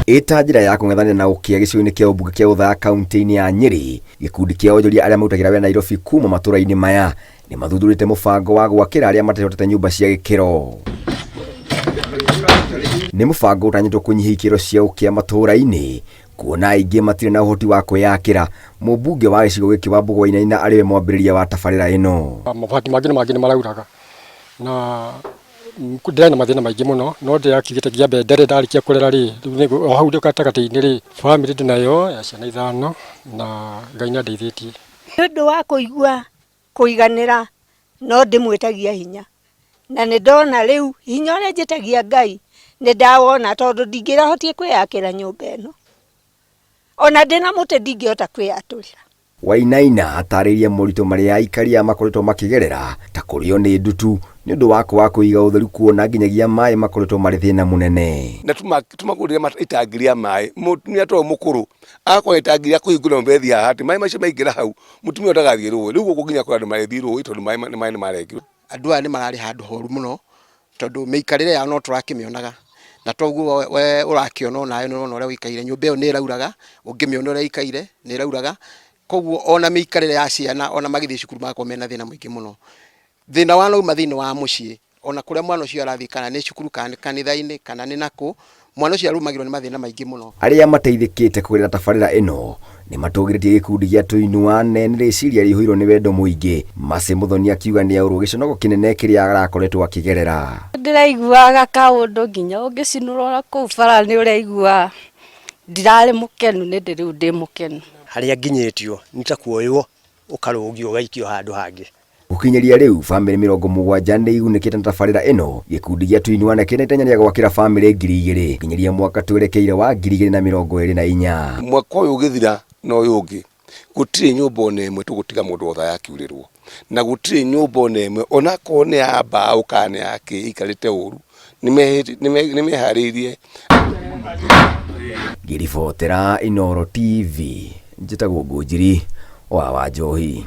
Ĩta njĩra ya kũng'ethanĩra na ũkĩa gĩcigo-inĩ kĩa ũmbunge kĩa Ũthaya kaunti-inĩ ya Nyeri, gĩkundi kĩa onjoria arĩa marutagĩra wĩra Nairobi kuuma matũũra-inĩ maya nĩ mathuthurĩte mũbango wa gwakĩra arĩa matehotete nyũmba cia gĩkĩro. Nĩ mũbango ũtanyĩtwo kũnyihia ikĩro cia ũkĩa matũũra-inĩ, kuona aingĩ matirĩ na ũhoti wa kwĩyakĩra. Mũmbunge wa gĩcigo gĩkĩ wa Mbũgua-Inaina arĩwe mwambĩrĩria wa tabarĩra ĩno. Mabati mangĩ nĩ marauraga na ndĩrĩ na mathĩna maingĩ mũno, no ndĩrakigĩte kĩambe ndere ndarĩkia kũrera rĩ o hau gatagatĩ-inĩ rĩ bamĩrĩ ndĩnayo ya ciana 5 na Ngai nĩ andeithĩtie. Nĩ ũndũ wa kũigua kũiganĩra no ndĩmwĩtagia hinya, na nĩ ndona rĩu hinya ũrĩa njĩtagia Ngai nĩ ndawona, tondũ ndingĩrahotie kwĩyakĩra nyũmba ĩno, ona ndĩna mũtĩ ndingĩhota kwĩyatũrĩra. Wainaina atarĩirie moritũ marĩa aikari makoretwo makĩgerera, ta kũrĩo nĩ ndutu nĩ ũndũ wa kũiga ũtheru, kuona nginyagia maĩ makoretwo marĩ thĩna mũnene. Na tumagũrĩre itangi rĩa maĩ, mũtumia to mũkũrũ agakorwo itangi rĩa kũhingũra mbethi haha atĩ maĩ macio maingĩra hau mũtumia ndagathiĩ rũĩ, rĩu gũkũ nginya kũrĩa andũ marathiĩ rũĩ tondũ maĩ nĩ marengirwo. Andũ aya nĩ mararĩ handũ horu mũno, tondũ mĩikarĩre yao no tũrakĩmĩonaga, na toguo we ũrakĩona nayo nĩũrona ũrĩa ũikaire. Nyũmba ĩyo nĩ ĩrauraga, ũngĩmĩona ũrĩa ĩikaire nĩ ĩrauraga, koguo ona mĩikarĩre ya ciana ona magĩthiĩ cukuru magakorwo mena thĩna mũingĩ mũno. Thĩna wa nauma thĩinĩ wa mũciĩ, ona kũrĩa mwana ũcio arathiĩ, kana nĩ cukuru kana kanitha-inĩ kana nĩ nakũ, mwana ũcio arũmagĩrwo nĩ mathĩna maingĩ mũno. Arĩa mateithĩkĩte kũgerera tabarĩra ĩno nĩ matũgĩrĩtie gĩkundi gĩa Tuinuane nĩ rĩciria rĩihũirwo nĩ wendo mũingĩ. Mace Mũthoni akiuga nĩ aurwo gĩconogo kĩnene kĩrĩa arakoretwo akĩgerera. Ndĩraiguaga kaũndũ nginya ũngĩcinũrwo kũu bara nĩ ũraigua ndirarĩ mũkenu, nĩ rĩu ndĩ mũkenu. Harĩa nginyĩtio nĩ ta kuoywo ũkarũgio ũgaikio handũ hangĩ. Gũkinyĩria rĩu bamĩrĩ 70 nĩ igunĩkĩte na tabarĩra ĩno. Gĩkundi gĩa Tuinuane kĩna itanya rĩa gwakĩra bamĩrĩ 2,000 nginyagia mwaka twerekeire wa 2024. Mwaka ũyũ ũgĩthira na ũyũ ũngĩ gũtirĩ nyũmba ona ĩmwe tũgũtiga mũndũ othe yakiurĩrwo, na gũtirĩ nyũmba ona ĩmwe ona korwo nĩ ya mbaũ kana yake ikarĩte ũru nĩ meharĩirie. Ngĩribotera Inooro TV, njĩtagwo Ngũnjiri wa Wanjohi.